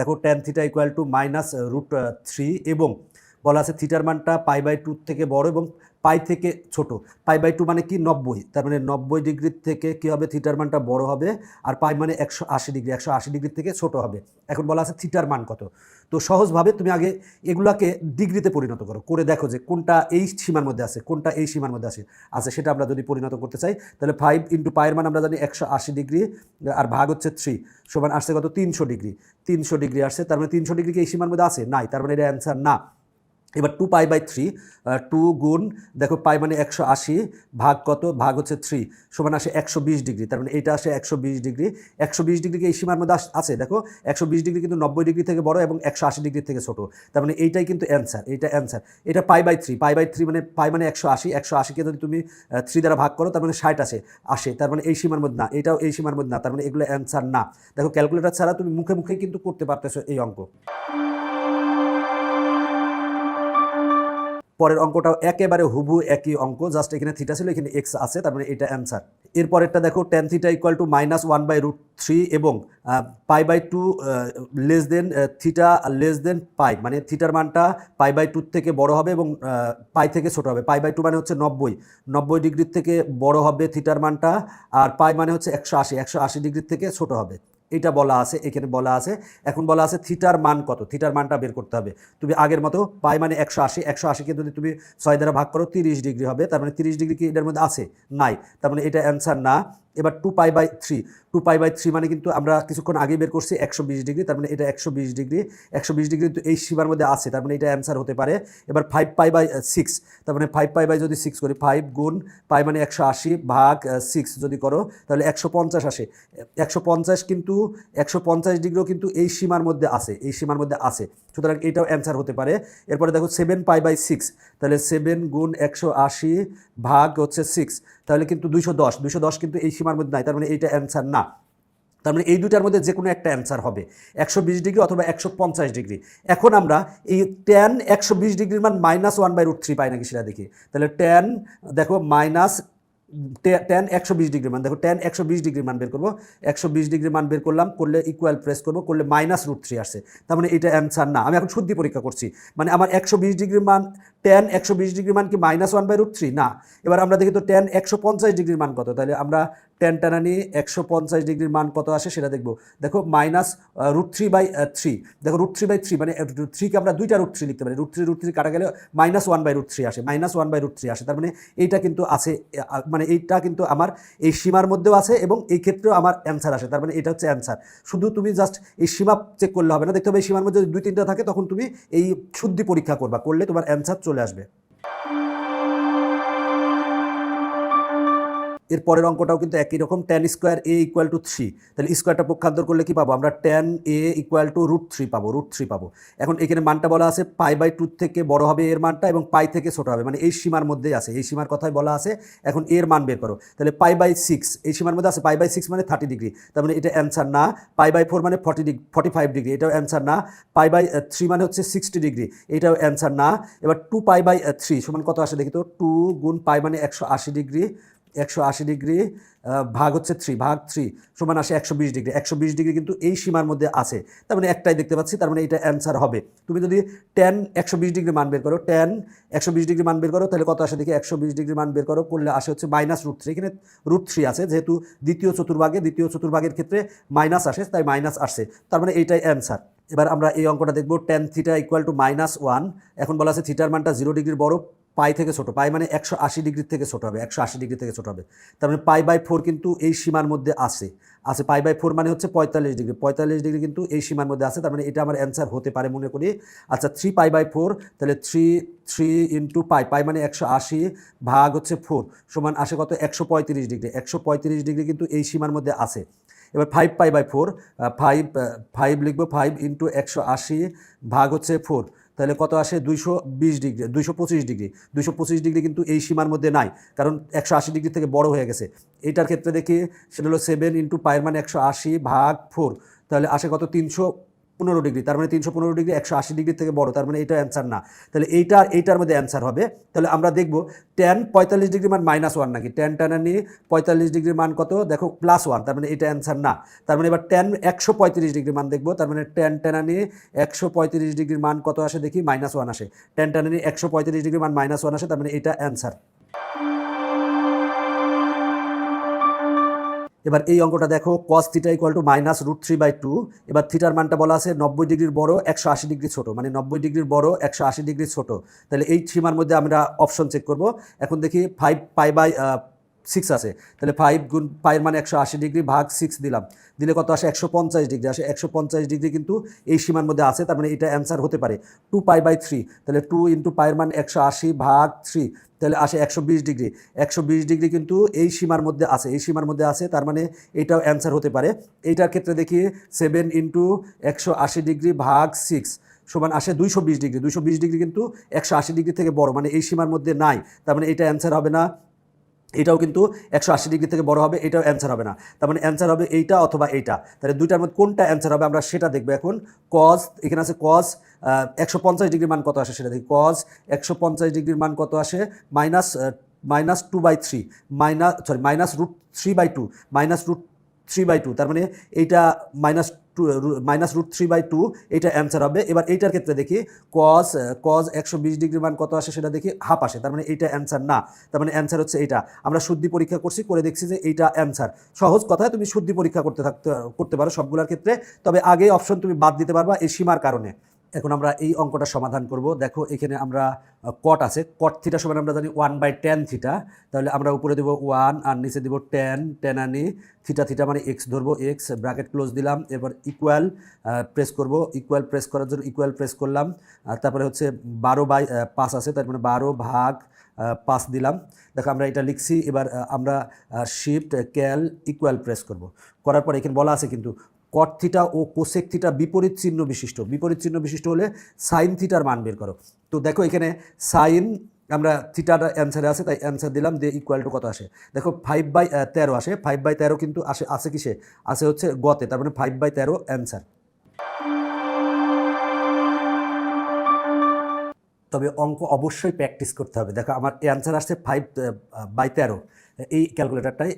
দেখো tan theta equal to -√3 এবং বলা আছে থিটার মানটা π/2 থেকে বড় এবং পাই থেকে ছোট। π/2 মানে কি 90, তার মানে 90 ডিগ্রির থেকে কি হবে থিটার মানটা বড় হবে, আর পাই মানে 180 ডিগ্রি, 180 ডিগ্রির থেকে ছোট হবে। এখন বলা আছে থিটার মান কত। তো সহজভাবে তুমি আগে এগুলাকে ডিগ্রিতে পরিণত করো, করে দেখো যে কোনটা এই সীমার মধ্যে আছে, কোনটা এই সীমার মধ্যে আছে সেটা আমরা যদি পরিণত করতে চাই তাহলে 5 × পায়ের মান আমরা জানি 180 ডিগ্রি, আর ভাগ হচ্ছে 3 সমান আসছে কত 300 ডিগ্রি। 300 ডিগ্রি আসছে, তার মানে 300 ডিগ্রি কি এই সীমার মধ্যে আছে? নাই, তার মানে এটা অ্যান্সার না। এবার 2π/3, 2 গুণ দেখো পাই মানে 180 ভাগ কত, ভাগ হচ্ছে 3 সমান আসে 120 ডিগ্রি, তার মানে এটা আসে 120 ডিগ্রি। 120 ডিগ্রি এই সীমার মধ্যে আছে, দেখো 120 ডিগ্রি কিন্তু 90 ডিগ্রি থেকে বড় এবং 180 ডিগ্রি থেকে ছোট, তার মানে এইটাই কিন্তু অ্যান্সার, এইটা অ্যান্সার। এটা π/3 মানে পাই মানে 180, 180কে যদি তুমি 3 দ্বারা ভাগ করো তার মানে 60 আসে, তার মানে এই সীমার মধ্যে না, এটাও এই সীমার মধ্যে না, তার মানে এগুলো অ্যান্সার না। দেখো ক্যালকুলেটর ছাড়া তুমি মুখে মুখেই কিন্তু করতে পারতেছো এই অঙ্ক। পরের অঙ্কটাও একেবারে হুবহু একই অঙ্ক, জাস্ট এখানে থিটা ছিল, এখানে এক্স আছে, তার মানে এটা অ্যান্সার। এরপরেরটা দেখো ট্যান থিটা ইকুয়াল টু -1/√3 এবং π/2 less than theta less than pi, মানে থিটার মানটা π/2 থেকে বড় হবে এবং পাই থেকে ছোট হবে। π/2 মানে হচ্ছে 90 ডিগ্রির থেকে বড় হবে থিটার মানটা, আর পাই মানে হচ্ছে 180 ডিগ্রির থেকে ছোট হবে। এটা বলা আছে, এখানে বলা আছে। এখন বলা আছে থিটার মান কত, থিটার মানটা বের করতে হবে। তুমি আগের মতো পাই মানে 180কে যদি তুমি 6 দ্বারা ভাগ করো 30 ডিগ্রি হবে, তার মানে 30 ডিগ্রি কি এটার মধ্যে আছে? নাই, তার মানে এটা অ্যান্সার না। এবার 2π/3 মানে কিন্তু আমরা কিছুক্ষণ আগে বের করছি 120 ডিগ্রি, তার মানে এটা 120 ডিগ্রি। 120 ডিগ্রি কিন্তু এই সীমার মধ্যে আছে, তার মানে এটা অ্যান্সার হতে পারে। এবার 5π/6, তার মানে 5π যদি 6 করি, 5 গুণ পাই মানে 180 ভাগ 6 যদি করো তাহলে 150 আসে। 150 কিন্তু 150 ডিগ্রিও কিন্তু এই সীমার মধ্যে আছে, এই সীমার মধ্যে আছে, সুতরাং এটাও অ্যান্সার হতে পারে। এরপরে দেখো 7π/6, তাহলে 7 গুণ 180 ভাগ হচ্ছে 6, তাহলে কিন্তু 210 কিন্তু এই সীমার মধ্যে নাই, তার মানে এইটা অ্যান্সার না। তার মানে এই দুটার মধ্যে যে কোনো একটা অ্যান্সার হবে, 120 ডিগ্রি অথবা 150 ডিগ্রি। এখন আমরা এই ট্যান 120 ডিগ্রির মান -1/√3 পাই নাকি সেটা দেখি। তাহলে ট্যান দেখো ট্যান 120 ডিগ্রি মান, দেখো ট্যান 120 ডিগ্রির মান বের করবো, 120 ডিগ্রির মান বের করলাম, করলে ইকুয়াল প্রেস করবো, করলে -√3 আসছে, তার মানে এটা অ্যান্সার না। আমি এখন শুদ্ধি পরীক্ষা করছি, মানে আমার 120 ডিগ্রির মান, ট্যান 120 ডিগ্রির মান কি -1/√3 না। এবার আমরা দেখি তো ট্যান 150 ডিগ্রির মান কত, তাহলে আমরা ট্যান টানানি 150 ডিগ্রির মান কত আসে সেটা দেখবো। দেখো -√3/3, দেখো √3/3 মানে 3কে আমরা দুইটা √3 লিখতে পারি, √3 কাটা গেলে -1/√3 আসে, -1/√3 আসে, তার মানে এইটা কিন্তু আছে, মানে এইটা কিন্তু আমার এই সীমার মধ্যেও আছে এবং এই ক্ষেত্রেও আমার অ্যান্সার আসে, তার মানে এটা হচ্ছে অ্যান্সার। শুধু তুমি জাস্ট এই সীমা চেক করলে হবে না, দেখতে হবে এই সীমার মধ্যে যদি 2-3টা থাকে তখন তুমি এই শুদ্ধি পরীক্ষা করবা, করলে তোমার অ্যান্সার চলে আসবে। এর পরের অঙ্কটাও কিন্তু একই রকম, tan square a equal to 3, তাহলে স্কোয়ারটা পক্ষান্তর করলে কি পাবো আমরা, tan a ইকুয়াল টু √3 পাবো, √3 পাবো। এখন এখানে মানটা বলা আছে π/2 থেকে বড় হবে এর মানটা এবং পাই থেকে ছোট হবে, মানে এই সীমার মধ্যেই আছে, এই সীমার কথাই বলা আছে। এখন এর মান বের করো, তাহলে π/6 এই সীমার মধ্যে আছে, π/6 মানে 30 ডিগ্রি, তার মানে এটা অ্যান্সার না। π/4 মানে 45 ডিগ্রি, এটাও অ্যান্সার না। π/3 মানে হচ্ছে 60 ডিগ্রি, এটাও অ্যান্সার না। এবার 2π/3 সমান কত আসে দেখি তো, 2 গুণ পাই মানে 180 ডিগ্রি, 180 ডিগ্রি ভাগ হচ্ছে 3, ভাগ 3 সমান আসে 120 ডিগ্রি। 120 ডিগ্রি কিন্তু এই সীমার মধ্যে আছে, তার মানে একটাই দেখতে পাচ্ছি, তার মানে এটা অ্যান্সার হবে। তুমি যদি ট্যান 120 ডিগ্রি মান বের করো, ট্যান 120 ডিগ্রি মান বের করো, তাহলে কত আসে দেখি, 120 ডিগ্রি মান বের করো, করলে আসে হচ্ছে -√3, এখানে √3 আছে, যেহেতু দ্বিতীয় চতুর্ভাগের ক্ষেত্রে মাইনাস আসে, তাই মাইনাস আসছে, তার মানে এইটাই অ্যান্সার। এবার আমরা এই অঙ্কটা দেখবো, ট্যান থিটা ইকুয়াল টু -1, এখন বলা আছে থিটার মানটা 0 ডিগ্রির বড়, পাই থেকে ছোট, পাই মানে 180 ডিগ্রি থেকে ছোট হবে, 180 ডিগ্রি থেকে ছোট হবে, তার মানে π/4 কিন্তু এই সীমার মধ্যে আছে, π/4 মানে হচ্ছে 45 ডিগ্রি, 45 ডিগ্রি কিন্তু এই সীমার মধ্যে আছে, তার মানে এটা আমার অ্যান্সার হতে পারে মনে করি। আচ্ছা 3π/4, তাহলে 3 × পাই মানে 180 ভাগ হচ্ছে 4 সমান আসে কত, 135 ডিগ্রি, 135 ডিগ্রি কিন্তু এই সীমার মধ্যে আছে। এবার 5π/4, 5 লিখবো, 5 × 180 ভাগ হচ্ছে 4, তাহলে কত আসে, 220 ডিগ্রি, 225 ডিগ্রি, 225 ডিগ্রি কিন্তু এই সীমার মধ্যে নাই, কারণ 180 ডিগ্রি থেকে বড় হয়ে গেছে। এইটার ক্ষেত্রে দেখি সেটা হলো 7 × পায়ের মানে 180 ভাগ 4, তাহলে আসে কত, 15 ডিগ্রি, তার মানে 315 ডিগ্রি 180 ডিগ্রি থেকে বড়, তার মানে এটা অ্যান্সার না। তাহলে এইটার মধ্যে অ্যান্সার হবে। তাহলে আমরা দেখব ট্যান 45 ডিগ্রি মান -1 নাকি, ট্যান টানানি 45 ডিগ্রির মান কত, দেখো +1, তার মানে এটা অ্যান্সার না। তার মানে এবার ট্যান 135 ডিগ্রি মান দেখবো, তার মানে ট্যান টানানি 135 ডিগ্রির মান কত আসে দেখি, -1 আসে। ট্যান টানানি 135 ডিগ্রির মান -1 আসে, তার মানে এটা অ্যান্সার। এবার এই অঙ্কটা দেখো, cos θ = -√3/2। এবার থিটার মানটা বলা আছে 90 ডিগ্রির বড় 180 ডিগ্রি ছোট, মানে 90 ডিগ্রির বড় 180 ডিগ্রি ছোট। তাহলে এই সীমার মধ্যে আমরা অপশন চেক করব। এখন দেখি 5π/6 আছে, তাহলে 5 গুণ পায়ের মানে 180 ডিগ্রি ভাগ 6 দিলাম, দিলে কত আসে, 150 ডিগ্রি আসে। 150 ডিগ্রি কিন্তু এই সীমার মধ্যে আছে, তার মানে এটা অ্যান্সার হতে পারে। 2π/3, তাহলে 2 × পায়ের মান 180 ভাগ 3, তাহলে আসে 120 ডিগ্রি। 120 ডিগ্রি কিন্তু এই সীমার মধ্যে আছে, এই সীমার মধ্যে আছে, তার মানে এইটাও অ্যান্সার হতে পারে। এইটার ক্ষেত্রে দেখি 7 × 180 ডিগ্রি ভাগ 6 সমান আসে 220 ডিগ্রি। 220 ডিগ্রি কিন্তু 180 ডিগ্রি থেকে বড়, মানে এই সীমার মধ্যে নাই, তার মানে এটা অ্যান্সার হবে না। এটাও কিন্তু 180 ডিগ্রি থেকে বড় হবে, এটাও অ্যান্সার হবে না। তার মানে অ্যান্সার হবে এইটা অথবা এইটা। তাহলে দুইটার মধ্যে কোনটা অ্যান্সার হবে আমরা সেটা দেখবো এখন। কজ, এখানে আছে কজ 150 ডিগ্রির মান কত আসে সেটা দেখি। কজ 150 ডিগ্রির মান কত আসে, -2/3 -√3/2 -√3/2, তার মানে এইটা -√3/2 এটা অ্যান্সার হবে। এবার এইটার ক্ষেত্রে দেখি কজ 120 ডিগ্রির মান কত আসে সেটা দেখি, হাফ আসে, তার মানে এইটা অ্যান্সার না। তার মানে অ্যান্সার হচ্ছে এইটা। আমরা শুদ্ধি পরীক্ষা করছি, করে দেখছি যে এইটা অ্যান্সার। সহজ কথায় তুমি শুদ্ধি পরীক্ষা করতে পারো সবগুলোর ক্ষেত্রে, তবে আগে অপশন তুমি বাদ দিতে পারবা এই সীমার কারণে। এখন আমরা এই অঙ্কটা সমাধান করব। দেখো এখানে আমরা কট আছে, কট থিটা সমান আমরা জানি 1/tan θ। তাহলে আমরা উপরে দেবো 1 আর নিচে দেবো tan আনি থিটা মানে x ধরবো, x ব্র্যাকেট ক্লোজ দিলাম। এবার ইকুয়াল প্রেস করব, ইকুয়াল প্রেস করার জন্য ইকুয়াল প্রেস করলাম। তারপরে হচ্ছে 12/5 আছে, তার মানে 12 ভাগ 5 দিলাম। দেখো আমরা এটা লিখছি। এবার আমরা শিফট ক্যাল ইকুয়াল প্রেস করব। করার পর এখানে বলা আছে কিন্তু কট থিটা ও কোসেক থিটা বিপরীত চিহ্ন বিশিষ্ট। বিপরীত চিহ্ন বিশিষ্ট হলে সাইন থিটার মান বের করো। তো দেখো এখানে সাইন, আমরা থিটার অ্যান্সারে আছে তাই অ্যান্সার দিলাম, দিয়ে ইকুয়াল টু কত আসে দেখো 5/13 আসে। 5/13 কিন্তু আছে কিসে, আছে হচ্ছে গতে, তার মানে 5/13 অ্যান্সার। তবে অঙ্ক অবশ্যই প্র্যাকটিস করতে হবে। দেখো আমার অ্যান্সার আসছে 5/13 এই ক্যালকুলেটারটায়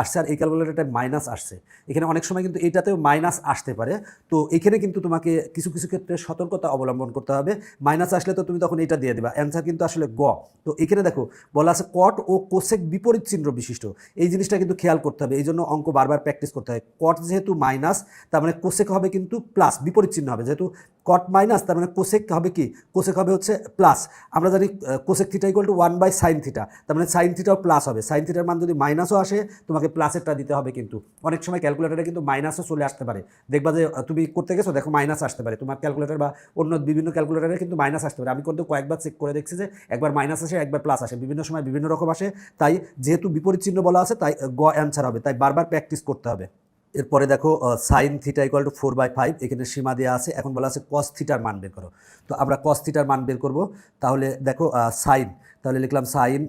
আসছে, আর এই ক্যালকুলেটারটায় মাইনাস আসছে। এখানে অনেক সময় কিন্তু এইটাতেও মাইনাস আসতে পারে। তো এখানে কিন্তু তোমাকে কিছু কিছু ক্ষেত্রে সতর্কতা অবলম্বন করতে হবে। মাইনাস আসলে তো তুমি তখন এটা দিয়ে দেবা, অ্যান্সার কিন্তু আসলে গ। তো এখানে দেখো বলা আছে কট ও কোসেক বিপরীত চিহ্ন বিশিষ্ট, এই জিনিসটা কিন্তু খেয়াল করতে হবে। এই জন্য অঙ্ক বারবার প্র্যাকটিস করতে হয়। কট যেহেতু মাইনাস, তার মানে কোসেক হবে কিন্তু প্লাস, বিপরীত চিহ্ন হবে। যেহেতু কট মাইনাস, তার মানে কোসেক হবে কি, কোসেক হবে হচ্ছে প্লাস। আমরা জানি কোসেক থিটা = 1/sin θ, তার মানে সাইন থিটাও প্লাস হবে। সাইন থিটার মান যদি মাইনাসও আসে, তোমাকে প্লাসেরটা দিতে হবে। কিন্তু অনেক সময় ক্যালকুলেটারে কিন্তু মাইনাসও চলে আসতে পারে। দেখবা যে তুমি করতে গেছো, দেখো মাইনাস আসতে পারে তোমার ক্যালকুলেটার বা অন্য বিভিন্ন ক্যালকুলেটারে কিন্তু মাইনাস আসতে পারে। আমি কিন্তু কয়েকবার চেক করে দেখছি যে একবার মাইনাস আসে, একবার প্লাস আসে, বিভিন্ন সময় বিভিন্ন রকম আসে। তাই যেহেতু বিপরীত চিহ্ন বলা আছে, তাই গ অ্যান্সার হবে। তাই বারবার প্র্যাকটিস করতে হবে। এরপরে দেখো সাইন থিটা = 4/5, এখানে সীমা দেওয়া আছে। এখন বলা আছে কস থিটার মান বের করো। তো আমরা কস থিটার মান বের করব। তাহলে দেখো সাইন, তাহলে লিখলাম সাইন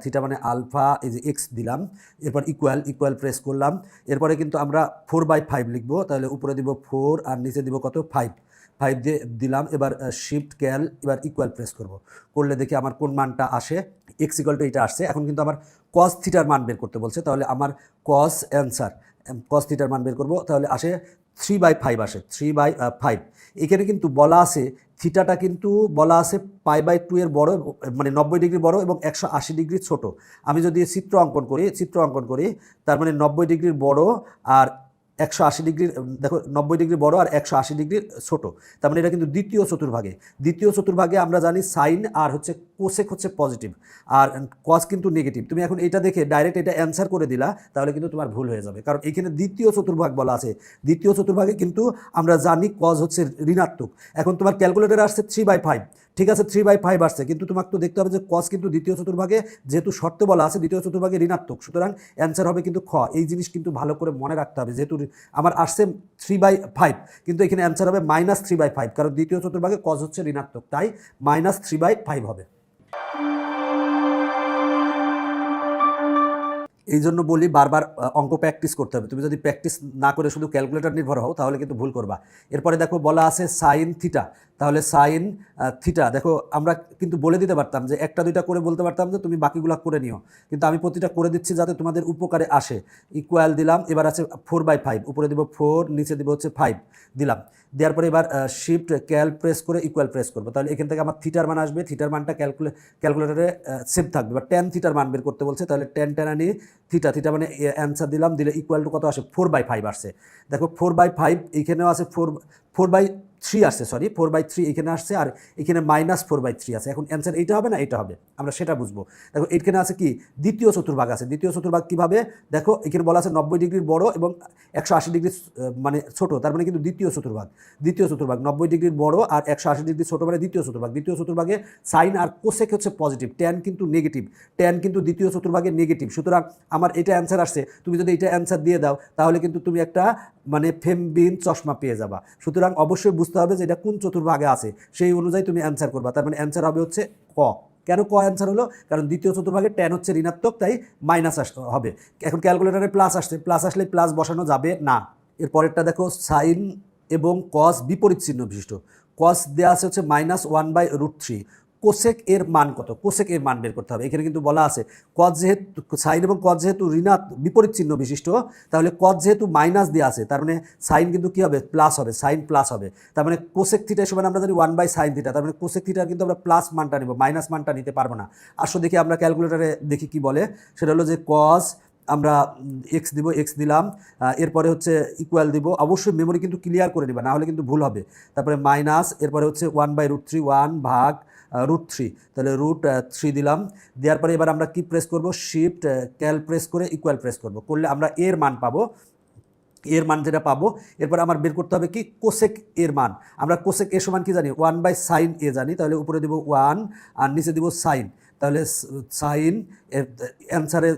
থিটা মানে আলফা, এই যে এক্স দিলাম। এরপর ইকুয়াল প্রেস করলাম। এরপরে কিন্তু আমরা 4/5 লিখবো। তাহলে উপরে দিব 4 আর নিচে দিব কত, 5 দিয়ে দিলাম। এবার শিফট ক্যাল, এবার ইকুয়াল প্রেস করব। করলে দেখি আমার কোন মানটা আসে, x = এইটা আসছে। এখন কিন্তু আমার কস থিটার মান বের করতে বলছে। তাহলে আমার কস অ্যান্সার, কস থিটার মান বের করব। তাহলে আসে 3/5 আসে, 3/5। এখানে কিন্তু বলা আছে থিটাটা কিন্তু বলা আছে π/2 এর বড়, মানে 90 ডিগ্রি বড় এবং 180 ডিগ্রি ছোট। আমি যদি চিত্র অঙ্কন করি, তার মানে 90 ডিগ্রির বড় আর 180 ডিগ্রির, দেখো 90 ডিগ্রি বড় আর 180 ডিগ্রির ছোট। তার মানে এটা কিন্তু দ্বিতীয় চতুর্ভাগে আমরা জানি সাইন আর হচ্ছে কোসেক হচ্ছে পজিটিভ আর কস কিন্তু নেগেটিভ। তুমি এখন এটা দেখে ডাইরেক্ট এটা অ্যান্সার করে দিলা, তাহলে কিন্তু তোমার ভুল হয়ে যাবে। কারণ এখানে দ্বিতীয় চতুর্ভাগ বলা আছে। দ্বিতীয় চতুর্ভাগে কিন্তু আমরা জানি কস হচ্ছে ঋণাত্মক। এখন তোমার ক্যালকুলেটরে আসছে 3/5, ঠিক আছে 3/5 আসছে, কিন্তু তোমাকে তো দেখতে হবে যে কস কিন্তু দ্বিতীয় চতুর্ভাগে, যেহেতু শর্ত বলা আছে দ্বিতীয় চতুর্ভাগে ঋণাত্মক, সুতরাং অ্যান্সার হবে কিন্তু খ। এই জিনিস কিন্তু ভালো করে মনে রাখতে হবে। যেহেতু আমার আসছে 3/5, কিন্তু এখানে অ্যান্সার হবে -3/5, কারণ দ্বিতীয় চতুর্ভাগে কস হচ্ছে ঋণাত্মক, তাই -3/5 হবে। এই জন্য বলি বারবার অঙ্ক প্র্যাকটিস করতে হবে। তুমি যদি প্র্যাকটিস না করে শুধু ক্যালকুলেটর নির্ভর হও তাহলে কিন্তু ভুল করবা। এরপরে দেখো বলা আছে সাইন থিটা, তাহলে সাইন থিটা দেখো আমরা কিন্তু বলে দিতে পারতাম যে একটা দুইটা করে বলতে পারতাম যে তুমি বাকিগুলো করে নিও, কিন্তু আমি প্রতিটা করে দিচ্ছি যাতে তোমাদের উপকারে আসে। ইকুয়াল দিলাম, এবার আছে 4/5, উপরে দিব 4, নিচে দিব হচ্ছে 5 দিলাম। দেওয়ার পরে এবার শিফট ক্যাল প্রেস করে ইকুয়াল প্রেস করবো, তাহলে এখান থেকে আমার থিটার মান আসবে, থিটার মানটা ক্যালকুলেটরে সেভ থাকবে। বা টেন থিটার মান বের করতে বলছে, তাহলে টেন আনি থিটা, থিটা মানে অ্যান্সার দিলাম, দিলে ইকুয়াল টু কত আসে 4/5 আসছে। দেখো 4/5 এইখানেও আছে 4/3 আসছে, সরি 4/3 এখানে আসছে, আর এখানে -4/3 আছে। এখন অ্যান্সার এইটা হবে না এটা হবে, আমরা সেটা বুঝবো। দেখো এইখানে আছে কি দ্বিতীয় চতুর্ভাগ আছে। দ্বিতীয় চতুর্ভাগ কীভাবে দেখো, এখানে বলা আছে 90 ডিগ্রির বড় এবং 180 ডিগ্রি মানে ছোট, তার মানে কিন্তু দ্বিতীয় চতুর্ভাগ। দ্বিতীয় চতুর্ভাগ 90 ডিগ্রির বড় আর 180 ডিগ্রি ছোট মানে দ্বিতীয় চতুর্ভাগ। দ্বিতীয় চতুর্ভাগে সাইন আর কোসেক হচ্ছে পজিটিভ, ট্যান কিন্তু নেগেটিভ, ট্যান কিন্তু দ্বিতীয় চতুর্ভাগে নেগেটিভ। সুতরাং আমার এটা অ্যান্সার আসছে, তুমি যদি এটা অ্যান্সার দিয়ে দাও তাহলে কিন্তু তুমি একটা মানে ফেমবিন চশমা পেয়ে যাবা। সুতরাং অবশ্যই বুঝতে হবে যে এটা কোন চতুর্ভাগে আছে, সেই অনুযায়ী তুমি অ্যান্সার করবা। তার মানে অ্যান্সার হবে হচ্ছে ক। কেন ক অ্যান্সার হলো? কারণ দ্বিতীয় চতুর্ভাগে ট্যান হচ্ছে ঋণাত্মক, তাই মাইনাস হবে। এখন ক্যালকুলেটারে প্লাস আসছে, প্লাস আসলে প্লাস বসানো যাবে না। এর পরেরটা দেখো সাইন এবং কস বিপরীত চিহ্ন বিশিষ্ট। কস দেওয়া আছে হচ্ছে -1/√3। কোসেক এর মান কত? কোসেক এর মান বের করতে হবে। এখানে কিন্তু বলা আছে কস যেহেতু সাইন এবং কস যেহেতু বিপরীত চিহ্ন বিশিষ্ট, তাহলে কস যেহেতু মাইনাস দেওয়া আছে তার মানে সাইন কিন্তু কী হবে? প্লাস হবে, সাইন প্লাস হবে। তার মানে কোসেক থিটা সমান আমরা জানি 1/sin থিটা, তার মানে কোসেক থিটার কিন্তু আমরা প্লাস মানটা নেব, মাইনাস মানটা নিতে পারবো না। আসো দেখি আমরা ক্যালকুলেটারে দেখি কি বলে। সেটা হলো যে কস আমরা এক্স দিব, এক্স দিলাম, এরপরে হচ্ছে ইকুয়াল দিব। অবশ্যই মেমোরি কিন্তু ক্লিয়ার করে নেবা, না হলে কিন্তু ভুল হবে। তারপরে মাইনাস, এরপরে হচ্ছে 1/√3, 1/√3, তাহলে √3 দিলাম। দেওয়ার পরে এবার আমরা কি প্রেস করব? শিফট ক্যাল প্রেস করে ইকুয়াল প্রেস করব, করলে আমরা এর মান পাবো। এর মান যেটা পাবো, এরপর আমার বের করতে হবে কি কোসেক এর মান। আমরা কোসেক এর সমান কি জানি? 1/sin এ জানি, তাহলে উপরে দিব 1 আর নিচে দিব সাইন, তাহলে সাইন এর অ্যান্সারে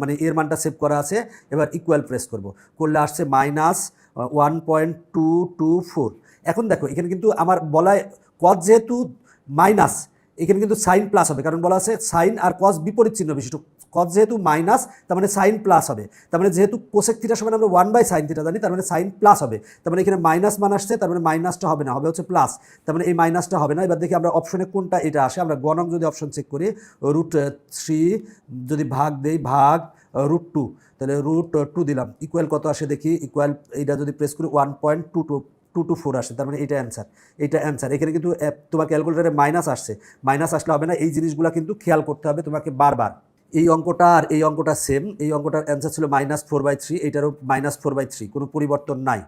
মানে এর মানটা সেভ করা আছে। এবার ইকুয়াল প্রেস করব, করলে আসছে -1.224। এখন দেখো এখানে কিন্তু আমার বলায় কস যেহেতু মাইনাস, এখানে কিন্তু সাইন প্লাস হবে, কারণ বলা আছে সাইন আর কস বিপরীত চিহ্ন বিশিষ্ট। কস যেহেতু মাইনাস তার মানে সাইন প্লাস হবে, তার মানে যেহেতু কোসেক থিটা সমান আমরা 1/sin থিটা জানি, তার মানে সাইন প্লাস হবে। তার মানে এখানে মাইনাস মান আসছে, তার মানে মাইনাসটা হবে না, হবে হচ্ছে প্লাস। তার মানে এই মাইনাসটা হবে না। এবার দেখি আমরা অপশনে কোনটা এটা আসে। আমরা গণক যদি অপশন চেক করি, √3 যদি ভাগ দেই, ভাগ √2, তাহলে √2 দিলাম, ইকুয়াল কত আসে দেখি। ইকুয়াল এইটা যদি প্রেস করি 1.224 আসে, তার মানে এটা অ্যান্সার, এটা অ্যান্সার। এখানে কিন্তু তোমার ক্যালকুলেটারে মাইনাস আসছে, মাইনাস আসলে হবে না। এই জিনিসগুলো কিন্তু খেয়াল করতে হবে তোমাকে বারবার। এই অঙ্কটা আর এই অঙ্কটা সেম। এই অঙ্কটার অ্যান্সার ছিল -4/3, এইটারও -4/3, কোনো পরিবর্তন নাই।